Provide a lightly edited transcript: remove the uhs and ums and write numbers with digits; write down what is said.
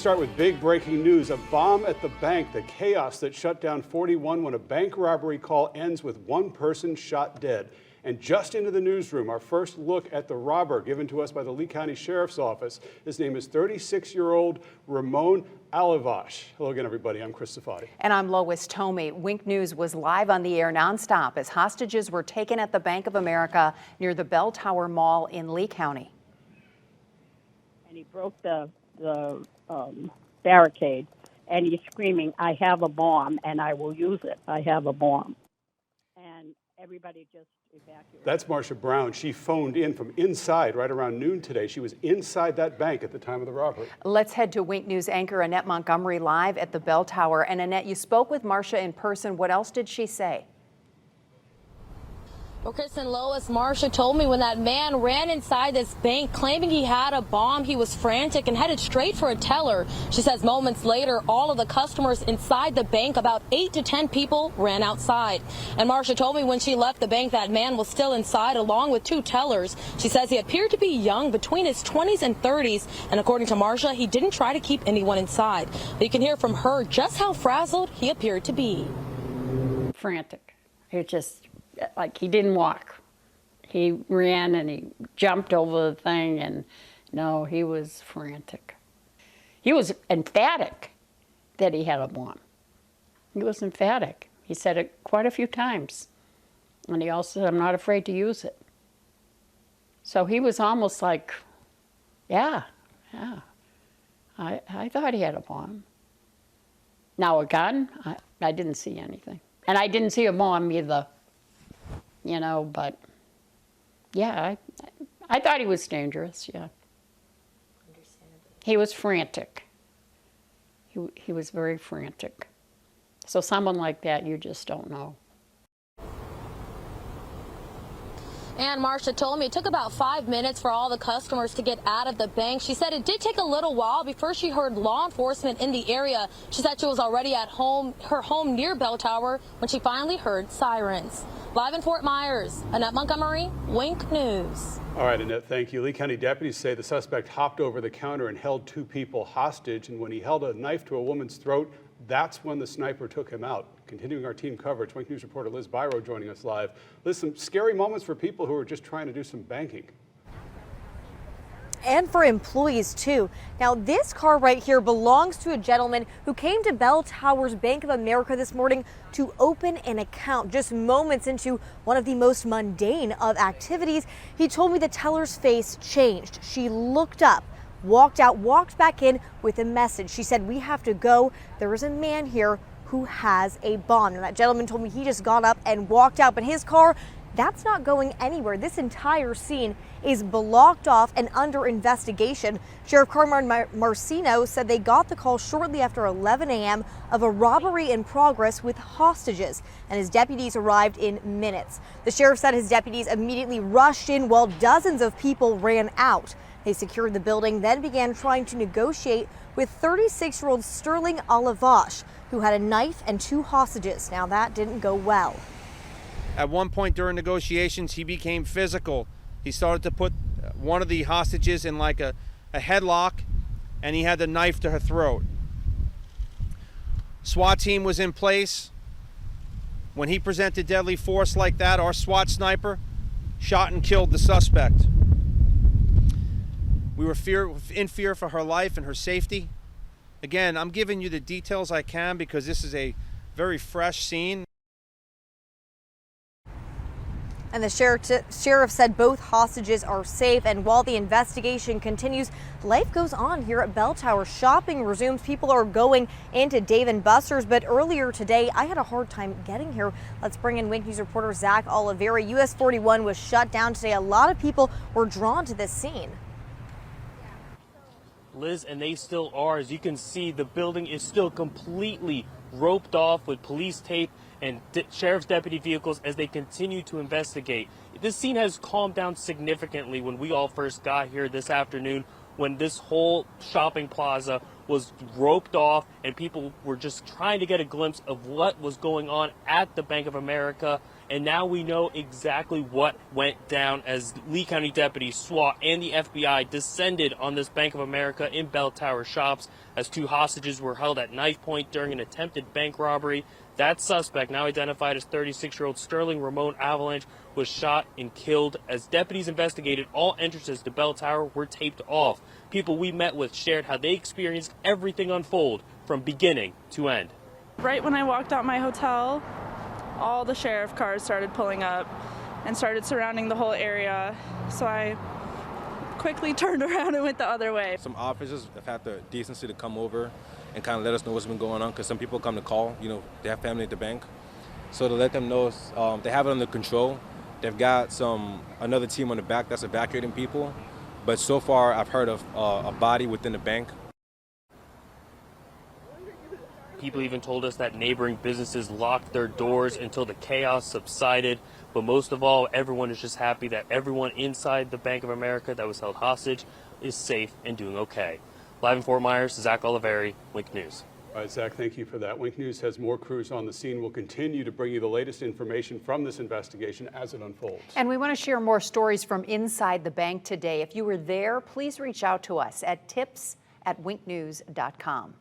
Start with big breaking news. A bomb at the bank, the chaos that shut down 41 when a bank robbery call ends with one person shot dead. And just into the newsroom, our first look at the robber given to us by the Lee County Sheriff's Office. His name is 36-year-old Ramon Alavache. Hello again, everybody. I'm Chris Safati. And I'm Lois Tomei. Wink News was live on the air nonstop as hostages were taken at the Bank of America near the Bell Tower Mall in Lee County. And he broke the barricade, and he's screaming, "I have a bomb, and I will use it. I have a bomb." And everybody just evacuated. That's Marsha Brown. She phoned in from inside right around noon today. She was inside that bank at the time of the robbery. Let's head to Wink News anchor Annette Montgomery live at the Bell Tower. And Annette, you spoke with Marsha in person. What else did she say? Well, Chris and Lois, Marsha told me when that man ran inside this bank claiming he had a bomb, he was frantic and headed straight for a teller. She says moments later, all of the customers inside the bank, about 8 to 10 people, ran outside. And Marsha told me when she left the bank, that man was still inside along with 2 tellers. She says he appeared to be young, between his 20s and 30s. And according to Marsha, he didn't try to keep anyone inside. But you can hear from her just how frazzled he appeared to be. Frantic. It just, like, he didn't walk. He ran and he jumped over the thing, and no, he was frantic. He was emphatic that he had a bomb. He was emphatic. He said it quite a few times. And he also said, "I'm not afraid to use it." So he was almost like, yeah, I thought he had a bomb. Now a gun, I didn't see anything. And I didn't see a bomb either. You know, but yeah, I thought he was dangerous, yeah. He was frantic. He was very frantic. So someone like that, you just don't know. And Marsha told me it took about 5 minutes for all the customers to get out of the bank. She said it did take a little while before she heard law enforcement in the area. She said she was already at her home near Bell Tower when she finally heard sirens. Live in Fort Myers, Annette Montgomery, Wink News. All right, Annette, thank you. Lee County deputies say the suspect hopped over the counter and held 2 people hostage. And when he held a knife to a woman's throat, that's when the sniper took him out. Continuing our team coverage, Wink News reporter Liz Byro joining us live. Liz, some scary moments for people who are just trying to do some banking. And for employees too. Now this car right here belongs to a gentleman who came to Bell Tower's Bank of America this morning to open an account. Just moments into one of the most mundane of activities, he told me the teller's face changed. She looked up, walked out, walked back in with a message. She said, "We have to go. There is a man here who has a bomb." And that gentleman told me he just got up and walked out, but his car, that's not going anywhere. This entire scene is blocked off and under investigation. Sheriff Carmine Marcino said they got the call shortly after 11 a.m. of a robbery in progress with hostages, and his deputies arrived in minutes. The sheriff said his deputies immediately rushed in while dozens of people ran out. They secured the building, then began trying to negotiate with 36-year-old Sterling Ramon, who had a knife and 2 hostages. Now that didn't go well. At one point during negotiations, he became physical. He started to put one of the hostages in like a headlock, and he had the knife to her throat. SWAT team was in place. When he presented deadly force like that, our SWAT sniper shot and killed the suspect. We were in fear for her life and her safety. Again, I'm giving you the details I can because this is a very fresh scene. And the sheriff said both hostages are safe. And while the investigation continues, life goes on here at Bell Tower. Shopping resumes. People are going into Dave & Buster's. But earlier today, I had a hard time getting here. Let's bring in Wink News reporter Zach Oliveira. US 41 was shut down today. A lot of people were drawn to this scene. Liz, and they still are. As you can see, the building is still completely roped off with police tape and sheriff's deputy vehicles as they continue to investigate. This scene has calmed down significantly when we all first got here this afternoon, when this whole shopping plaza was roped off and people were just trying to get a glimpse of what was going on at the Bank of America. And now we know exactly what went down as Lee County deputies, SWAT, and the FBI descended on this Bank of America in Bell Tower shops as 2 hostages were held at knife point during an attempted bank robbery. That suspect, now identified as 36-year-old Sterling Ramon Alavache, was shot and killed. As deputies investigated, all entrances to Bell Tower were taped off. People we met with shared how they experienced everything unfold from beginning to end. Right when I walked out my hotel, all the sheriff cars started pulling up and started surrounding the whole area. So I quickly turned around and went the other way. Some officers have had the decency to come over and kind of let us know what's been going on, because some people come to call, they have family at the bank. So to let them know they have it under control. They've got another team on the back that's evacuating people. But so far I've heard of a body within the bank. People even told us that neighboring businesses locked their doors until the chaos subsided. But most of all, everyone is just happy that everyone inside the Bank of America that was held hostage is safe and doing okay. Live in Fort Myers, Zach Oliveri, Wink News. All right, Zach, thank you for that. Wink News has more crews on the scene. We'll continue to bring you the latest information from this investigation as it unfolds. And we want to share more stories from inside the bank today. If you were there, please reach out to us at tips@winknews.com.